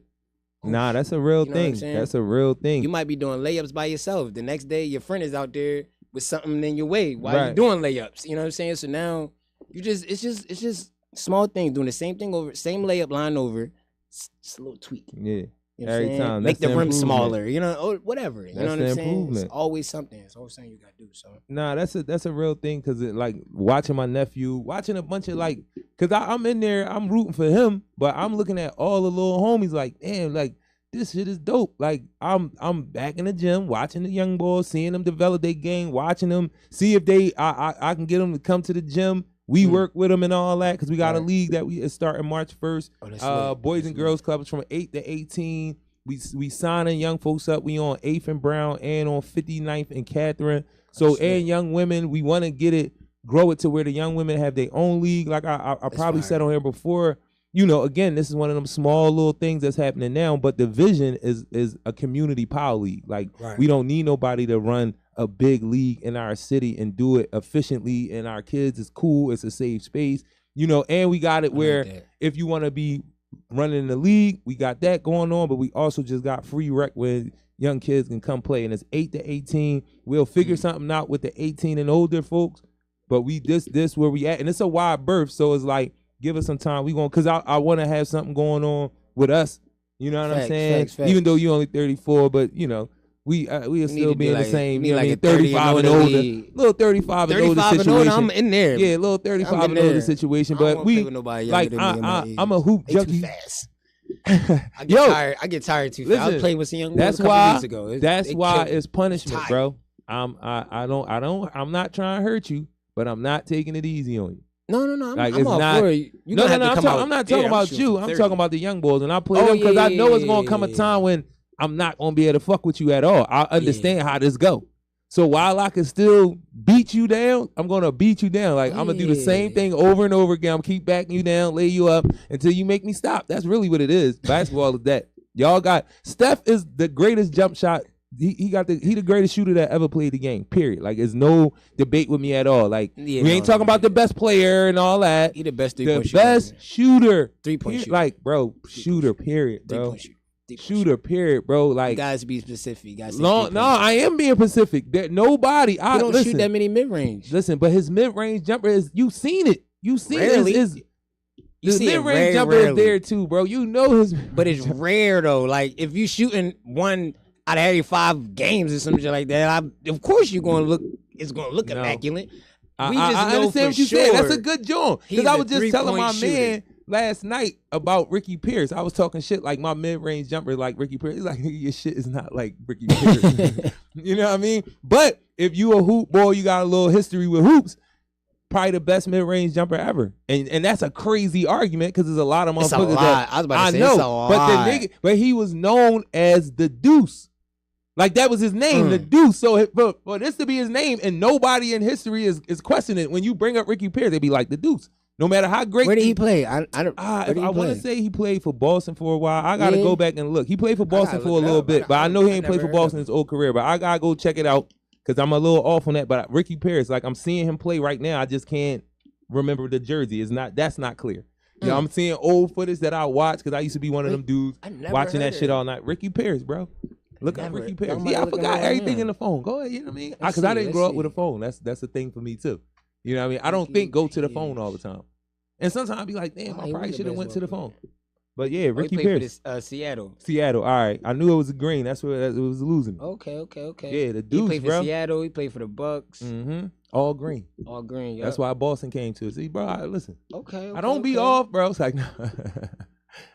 Nah, that's a real thing. That's a real thing. You might be doing layups by yourself. The next day, your friend is out there with something in your way while you're doing layups. You know what I'm saying? So now it's just small things, doing the same thing over, same layup line over, just a little tweak. Yeah. You know every time. Make the rim smaller, you know, or whatever. You know what I'm saying? It's always something. It's always something you got to do. So nah, that's a real thing, because like watching my nephew, watching a bunch of like, because I'm in there, I'm rooting for him, but I'm looking at all the little homies like, damn, like this shit is dope. Like I'm back in the gym, watching the young boys, seeing them develop their game, watching them, see if I can get them to come to the gym. We work with them and all that, because we got a league that is starting March 1st. Boys and Girls Clubs from 8 to 18. We signing young folks up. We on 8th and Brown and on 59th and Catherine. So and young women, we want to grow it to where the young women have their own league. Like I probably said on here before, you know, again, this is one of them small little things that's happening now, but the vision is a community power league. Like we don't need nobody to run a big league in our city and do it efficiently, and our kids is cool, it's a safe space, you know, and we got it where if you want to be running in the league, we got that going on, but we also just got free rec where young kids can come play, and it's 8 to 18. We'll figure something out with the 18 and older folks, but we this where we at, and it's a wide berth, so it's like, give us some time. We going, because I want to have something going on with us, you know what I'm saying? Facts. Even though you only 34, but you know, we are still being the same. You know, like 35 and older, little 35 and older situation. I'm in there. Yeah, little 35 and older situation. But we like I'm a hoop junkie. Fast. I get tired too fast. I was playing with some young boys a couple weeks ago. That's why it's punishment, bro. I'm not trying to hurt you, but I'm not taking it easy on you. No. I'm all for you. I'm not talking about you. I'm talking about the young boys, and I play them because I know it's gonna come a time when I'm not gonna be able to fuck with you at all. I understand how this go. So while I can still beat you down, I'm gonna beat you down. Like I'm gonna do the same thing over and over again. I'm keep backing you down, lay you up until you make me stop. That's really what it is. Basketball is that. Y'all got Steph is the greatest jump shot. He the greatest shooter that ever played the game. Period. Like there's no debate with me at all. Like we ain't talking about the best player and all that. He the best 3-point shooter. The best shooter. 3-point shooter. Like bro, shooter. Period, bro. Shooter, period, bro. Like you guys be specific. You guys no, I am being specific. There, nobody. He don't shoot that many mid range. Listen, but his mid range jumper is. You've seen it. You've seen it. The mid range jumper is there too, bro. You know his. But it's rare though. Like if you shooting one out of every 5 games or something like that, of course you're gonna look. It's gonna look immaculate. We just know understand what you sure said. That's a good joint. Because I was just telling my shooter. man last night about Ricky Pierce. I was talking shit like my mid-range jumper like Ricky Pierce. He's like, your shit is not like Ricky Pierce. You know what I mean? But if you a hoop boy, you got a little history with hoops, probably the best mid-range jumper ever. And that's a crazy argument because there's a lot of motherfuckers that I was about to say, it's a lot. But he was known as the Deuce. Like that was his name, the Deuce. So for this to be his name and nobody in history is questioning it. When you bring up Ricky Pierce, they be like the Deuce. No matter how great. Where did he play? I want to say he played for Boston for a while. I got to go back and look. He played for Boston for a little bit, but I know he ain't played for Boston his whole career. But I got to go check it out because I'm a little off on that. But Ricky Pierce, like I'm seeing him play right now. I just can't remember the jersey. That's not clear. Yeah, I'm seeing old footage that I watch because I used to be one of them dudes watching that shit all night. Ricky Pierce, bro. Look at Ricky Pierce. Yeah, I forgot everything in the phone. Go ahead, you know what I mean? Because I didn't grow up with a phone. That's a thing for me too. You know what I mean? I don't go to the phone all the time. And sometimes I be like, damn, I probably should have went to the phone. But yeah, Ricky Pierce. For Seattle. Seattle, all right. I knew it was a green. That's where it was losing. Okay. Yeah, the Deuce, he played for Seattle. He played for the Bucks. Mm-hmm. All green. Yeah. That's why Boston came to. See, bro, listen. Okay. I don't be off, bro. It's like,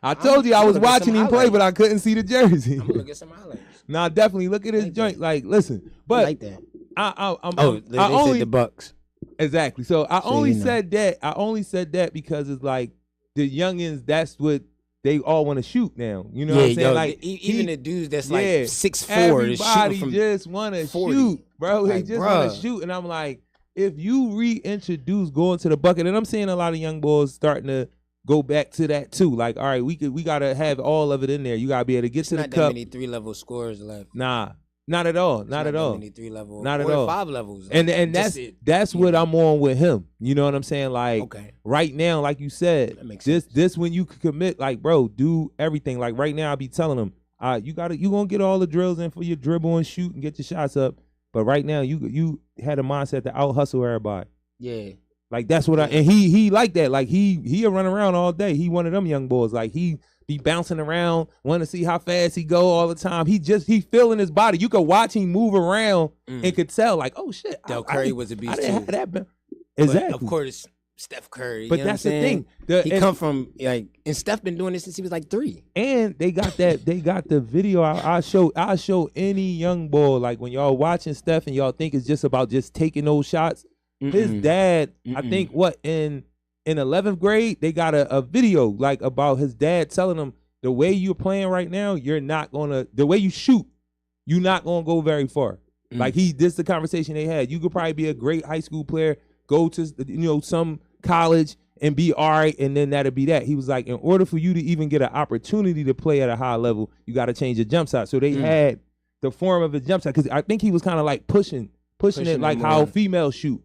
I told you I was watching him play, but I couldn't see the jersey. I'm gonna get some highlights. Nah, definitely look at his joint. Like, listen, but I like that. They said the Bucks. Exactly. So I only said that because it's like the youngins. That's what they all want to shoot now. You know what I'm saying? Like even the dudes that's like 6'4", everybody just want to shoot, bro. They just want to shoot, and I'm like, if you reintroduce going to the bucket, and I'm seeing a lot of young boys starting to go back to that too. Like, all right, we gotta have all of it in there. You gotta be able to get to the cup. Not that many 3-level scorers left. Nah, not at all. Not at all. Many 3-level. Not at all. 5 levels. And that's what I'm on with him. You know what I'm saying? Like right now, like you said, this when you could commit, like, bro, do everything. Like right now, I be telling him, you gonna get all the drills in for your dribble and shoot and get your shots up. But right now, you had a mindset to out hustle everybody. Yeah. Like that's what and he like that. Like he'll run around all day. He one of them young boys. Like he be bouncing around, want to see how fast he go all the time. He feeling his body. You could watch him move around and could tell like, oh shit. Del Curry was a beast too. Have that. Exactly. But of course, Steph Curry. But that's the thing. He come from and Steph been doing this since he was like 3. And they got that. They got the video. I show any young boy like when y'all watching Steph and y'all think it's just about just taking those shots. His dad, I think, in 11th grade, they got a video like about his dad telling him the way you're playing right now, the way you shoot, you're not gonna go very far. Like this is the conversation they had. You could probably be a great high school player, go to some college and be all right, and then that'll be that. He was like, in order for you to even get an opportunity to play at a high level, you got to change your jump shot. So they had the form of a jump shot because I think he was kind of like pushing it like how females shoot.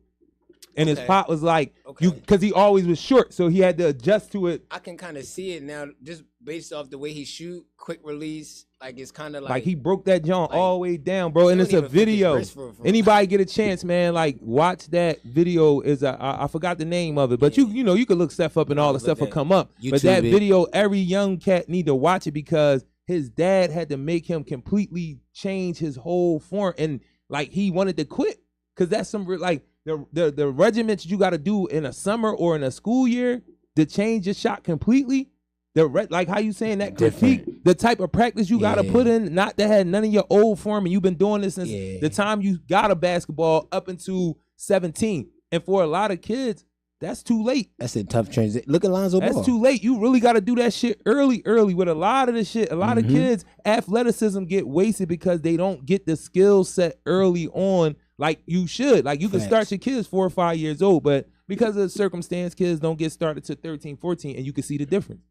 And his pop was like, because he always was short, so he had to adjust to it. I can kind of see it now, just based off the way he shoot, quick release. Like it's kind of like he broke that joint all the way down, bro. And it's a video. Anybody get a chance, man? Like watch that video. I forgot the name of it, but you could look stuff up and all the stuff will come up. YouTube, but that video, every young cat need to watch it because his dad had to make him completely change his whole form, and like he wanted to quit because that's some like. The regiments you got to do in a summer or in a school year to change your shot completely. Like how you saying that critique, the type of practice you got to put in, not to have none of your old form, and you've been doing this since the time you got a basketball up until 17. And for a lot of kids, that's too late. That's a tough transition. Look at Lonzo Ball. That's too late. You really got to do that shit early with a lot of the shit. A lot of kids, athleticism get wasted because they don't get the skill set early on Like you should. Like you can start your kids 4 or 5 years old, but because of the circumstance, kids don't get started to 13, 14, and you can see the difference.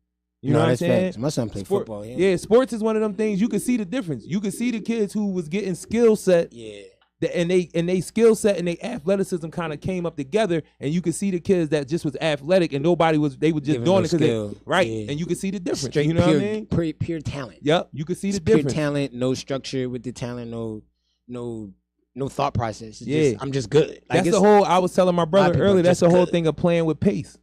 You know what I'm saying? Facts. My son played football. Yeah, sports is one of them things. You can see the difference. You can see the kids who was getting skill set. Yeah. And they skill set and they athleticism kind of came up together, and you could see the kids that just was athletic and nobody was. They were just doing it because right, and you could see the difference. Straight, you know pure, what I mean? Pure talent. Yep, you could see the pure difference. Pure talent, no structure with the talent, no thought process. It's I'm just good. Like that's the whole. I was telling my brother earlier. That's the whole thing of playing with pace.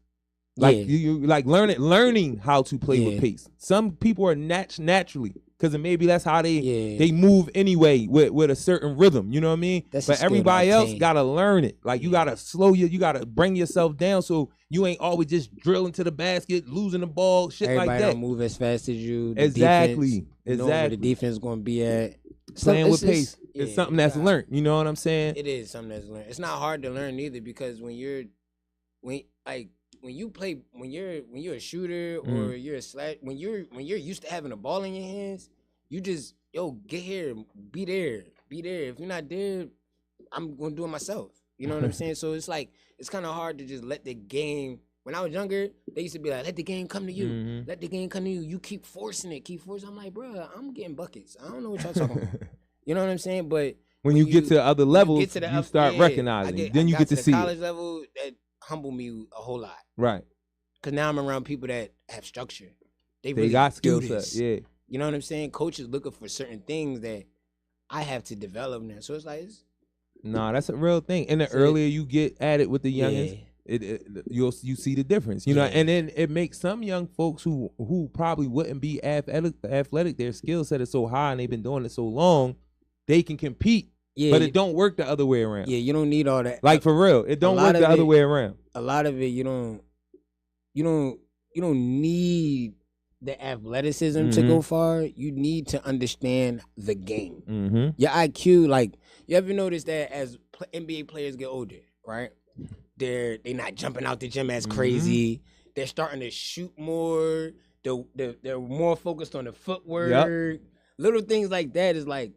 Like you like learning how to play with pace. Some people are naturally. Because maybe that's how they move anyway with a certain rhythm. You know what I mean? But everybody else got to learn it. Like you got to you got to bring yourself down so you ain't always just drilling to the basket, losing the ball, shit everybody like that. Everybody don't move as fast as you. Exactly. You know where the defense going to be at. Playing with pace is something that's learned. You know what I'm saying? It is something that's learned. It's not hard to learn either because when you're a shooter or you're a slash, when you're used to having a ball in your hands, you just get here, be there. If you're not there, I'm gonna do it myself. You know what I'm saying? So it's like it's kind of hard to just let the game. When I was younger, they used to be like, "Let the game come to you. Let the game come to you. You keep forcing it, I'm like, bro, I'm getting buckets. I don't know what y'all talking about. You know what I'm saying? But when you get to other levels, you start recognizing. Then you get to see college level that humbled me a whole lot. Right. Because now I'm around people that have structure. They really got skill set. Yeah. You know what I'm saying? Coaches looking for certain things that I have to develop now. So it's like, that's a real thing. And the earlier you get at it with the youngins, you see the difference. You know, and then it makes some young folks who probably wouldn't be athletic, their skill set is so high and they've been doing it so long, they can compete. Yeah, but it don't work the other way around. Yeah, you don't need all that. Like for real, it don't work the other way around. A lot of it, you don't need the athleticism to go far. You need to understand the game. Your IQ, like you ever notice that as NBA players get older, right? They're not jumping out the gym as crazy. They're starting to shoot more. They're more focused on the footwork. Little things like that is like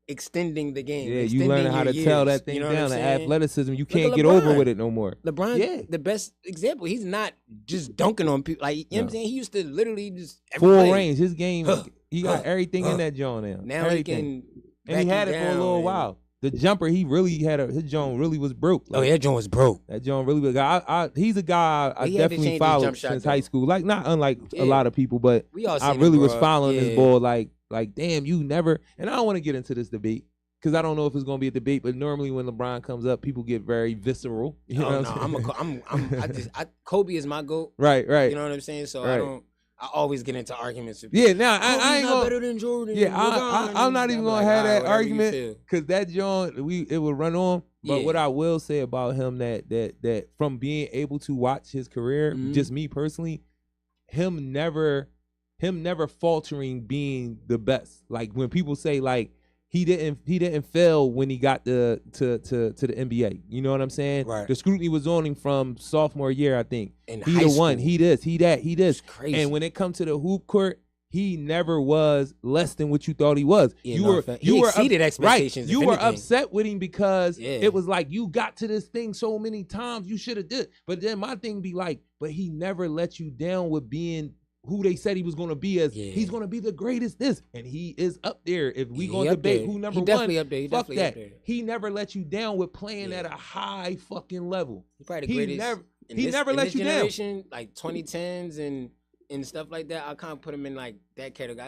extending the game. Yeah, you learn how to tell that thing down. The athleticism, you can't get over with it no more. LeBron, the best example. He's not just dunking on people. Like, you know what I'm saying? He used to literally just full range. His game, he got everything in that joint now. Now everything. He can. And he had it for a little while. The jumper, he really had his joint really was broke. Like, that joint was broke. That joint really was. He's a guy I definitely followed since high school. Like, not unlike a lot of people, but I really was following this boy. Like, damn, you never. And I don't want to get into this debate because I don't know if it's going to be a debate. But normally when LeBron comes up, people get very visceral. You know what I'm saying? Kobe is my GOAT. Right. You know what I'm saying? So I always get into arguments with people. Yeah, now I ain't gonna better than Jordan. Yeah, I'm not even gonna have that argument because that joint it would run on. But what I will say about him that from being able to watch his career, just me personally, him never faltering being the best. Like when people say like he didn't fail when he got to the NBA. You know what I'm saying? Right. The scrutiny was on him from sophomore year, I think. In he high the school. one. He this. He that. He this. Crazy. And when it comes to the hoop court, he never was less than what you thought he was. Yeah, you exceeded expectations. Right. You were upset with him because it was like you got to this thing so many times. You should have did. But then my thing be like, but he never let you down with being who they said he was going to be as he's going to be the greatest this, and he is up there. If we going to debate who number one, up there. fuck that. He never let you down with playing at a high fucking level. He's probably the greatest. He never let you down. Like 2010s and stuff like that. I can't put him in like that category.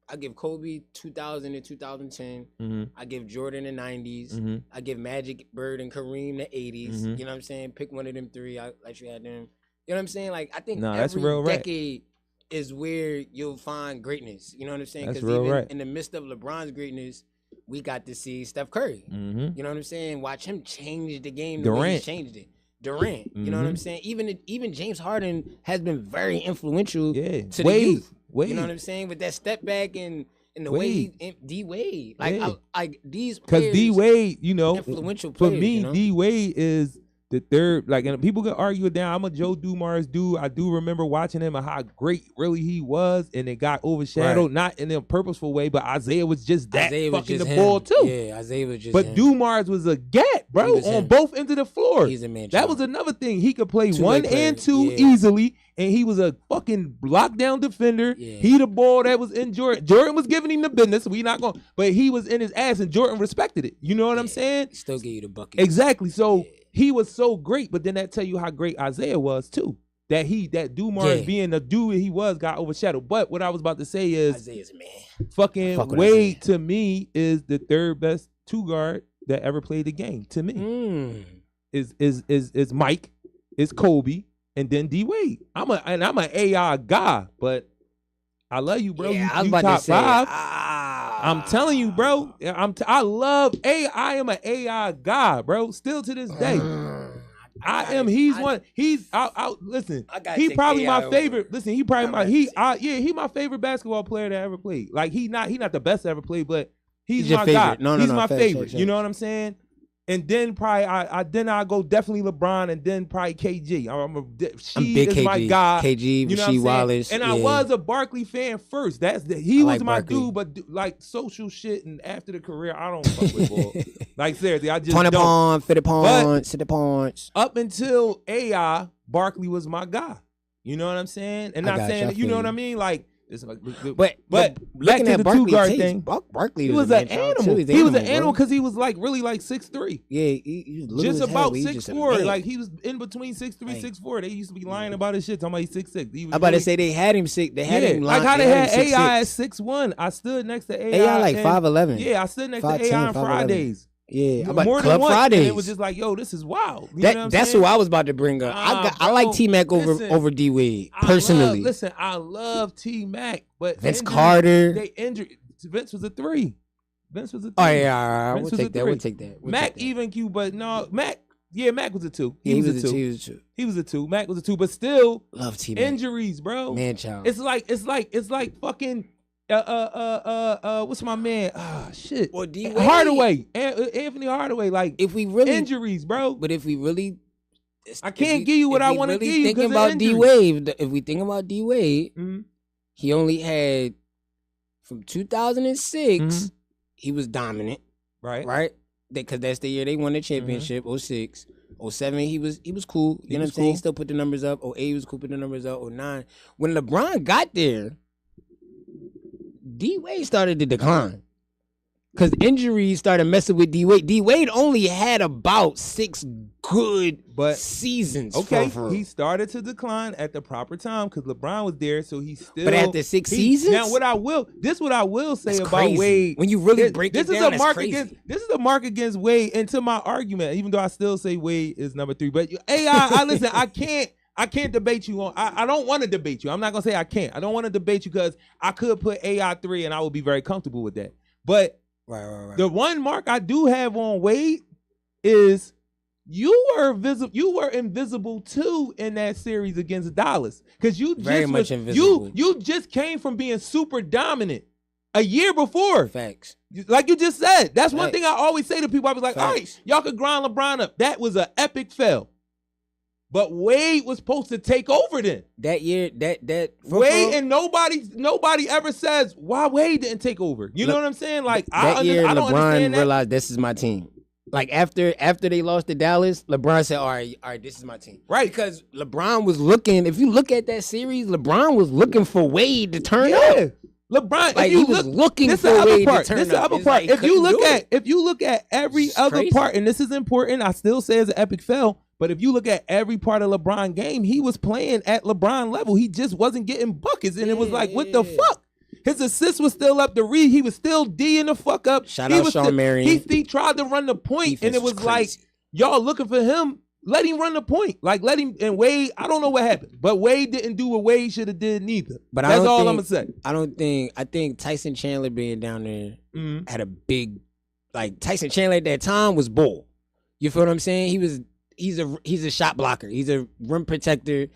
I give Kobe 2000 and 2010. I give Jordan the 90s. I give Magic, Bird, and Kareem the 80s. You know what I'm saying? Pick one of them three. I let you have them. You know what I'm saying? Like I think every decade is where you'll find greatness. You know what I'm saying? Because even in the midst of LeBron's greatness, we got to see Steph Curry. You know what I'm saying? Watch him change the game the way he changed it. Durant. You know what I'm saying? Even James Harden has been very influential to the youth. You know what I'm saying? With that step back and the way D Wade. Like these players. Because D Wade, you know, influential players, for me, D Wade is the third, like, and people can argue it down. I'm a Joe Dumars dude. I do remember watching him and how great really he was, and it got overshadowed, not in a purposeful way, but Isaiah was just that fucking the ball too. Yeah, Isaiah was just. But Dumars was a gat, bro, on both ends of the floor. He's a man. That was another thing. He could play 1 and 2 easily, and he was a fucking lockdown defender. Yeah. He the ball that was in Jordan. Jordan was giving him the business. We not going, but he was in his ass, and Jordan respected it. You know what I'm saying? Still give you the bucket. Exactly. So he was so great, but then that tell you how great Isaiah was too. That Dumars being the dude he was got overshadowed. But what I was about to say is Isaiah's a man. Fucking Wade to me is the third best 2 guard that ever played the game. To me, is Mike, is Kobe, and then D Wade. I'm an AI guy, but I love you, bro. Yeah, you I was about top to say, 5. I'm telling you, bro. I love AI. I am an AI guy, bro. Still to this day. I am. He's one. He's out. Listen, he probably my favorite. Listen, he probably he my favorite basketball player that ever played. Like he not the best that ever played, but he's my guy. He's my favorite. You know what I'm saying? And then probably I go definitely LeBron, and then probably KG. I'm big KG. My guy. KG, you know Rasheed Wallace. And I was a Barkley fan first. He was my Barkley. Dude, but like social shit and after the career, I don't fuck with ball. Like seriously, I just don't. Fit the points. Up until AI, Barkley was my guy. You know what I'm saying? And not saying that, you know what I mean? Like. But looking at the Barkley 2 guard thing, Barkley was an animal. He was an animal because he was like really like 6'3". Yeah, he was just about 6'4". Like he was in between 6'3", 6'4". They used to be lying about his shit, talking about he's 6'6". I'm about to say they had him sick. They had him like how they had AI at 6'1". I stood next to AI. AI like 5'11". Yeah, I stood next to AI on Fridays. Yeah, more than once. Fridays. It was just like, yo, this is wild. That's who I was about to bring up. I like T-Mac over D Wade personally. I love T-Mac, but Vince Carter. They injured. Vince was a 3. Vince was a 3. Oh yeah, we'll take that. Mac even Q, but no, Mac. Yeah, Mac was a 2. He was a 2. He was a 2. Mac was a 2, but still, love T-Mac. Injuries, bro. Man, child. It's like fucking. What's my man? Shit. Well, D-Wade. Hardaway, Anthony Hardaway. Like, if we really injuries, bro. But if we really, I can't give you what I want to give you. Thinking about D Wade, if we think about D Wade, he only had from 2006. He was dominant, right? Because that's the year they won the championship. 06, 07, he was cool. You know what I'm saying? He still put the numbers up. 08, he was cool, put the numbers up. 09, when LeBron got there, D Wade started to decline because injuries started messing with D Wade. D Wade only had about 6 good seasons. Okay, he started to decline at the proper time because LeBron was there, so he still. But after 6 seasons, now what I will say about crazy. Wade, when you really break it down, this is a mark against Wade. And to my argument, even though I still say Wade is number 3, but AI, listen, I can't debate you on. I don't want to debate you. I'm not gonna say I can't. I don't want to debate you because I could put AI 3 and I would be very comfortable with that. But the one mark I do have on Wade is you were invisible too in that series against Dallas because you very much invisible. You just came from being super dominant a year before. Facts. Like you just said. That's one thing I always say to people. I was like, all right, y'all could grind LeBron up. That was an epic fail. But Wade was supposed to take over then. That year, that Wade and nobody ever says why Wade didn't take over. You know what I'm saying? Like that year, I don't LeBron realized this is my team. Like after they lost to Dallas, LeBron said, all right, this is my team. Right. Because LeBron was looking, if you look at that series, LeBron was looking for Wade to turn up. LeBron, like he was looking for Wade to turn up. This is the other part. If you look at every other part, and this is important, I still say it's an epic fail. But if you look at every part of LeBron game, he was playing at LeBron level. He just wasn't getting buckets. And it was like, what the fuck? His assist was still up the read. He was still D'ing the fuck up. Shout out Sean Marion. He tried to run the point, and it was like, y'all looking for him. Let him run the point. Like, let him. And Wade, I don't know what happened. But Wade didn't do what Wade should have did neither. But that's all I'm going to say. I think Tyson Chandler being down there had a big, like, Tyson Chandler at that time was bull. You feel what I'm saying? He's a shot blocker. He's a rim protector.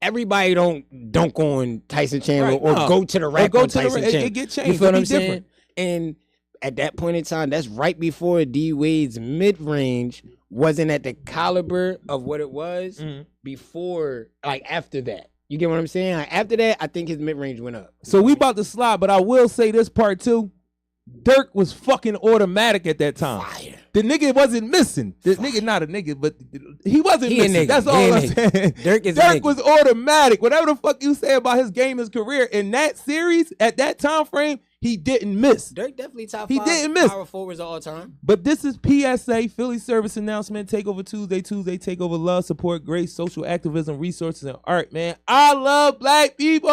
Everybody don't dunk on Tyson Chandler or go to the rack on Tyson Chandler. It get changed. You feel what I'm saying? And at that point in time, that's right before D Wade's mid-range wasn't at the caliber of what it was before, like after that. You get what I'm saying? Like, after that, I think his mid-range went up. So we about to slide, but I will say this part too. Dirk was fucking automatic at that time. Fire. The nigga wasn't missing. The nigga not a nigga, but he wasn't missing. That's all I'm saying. Dirk was automatic. Whatever the fuck you say about his game, his career, in that series, at that time frame, he didn't miss. Dirk definitely top 5 he didn't miss. power forwards all time. But this is PSA, Philly Service Announcement, Takeover Tuesday, Takeover Love, Support, Grace, Social Activism, Resources, and Art, man. I love black people!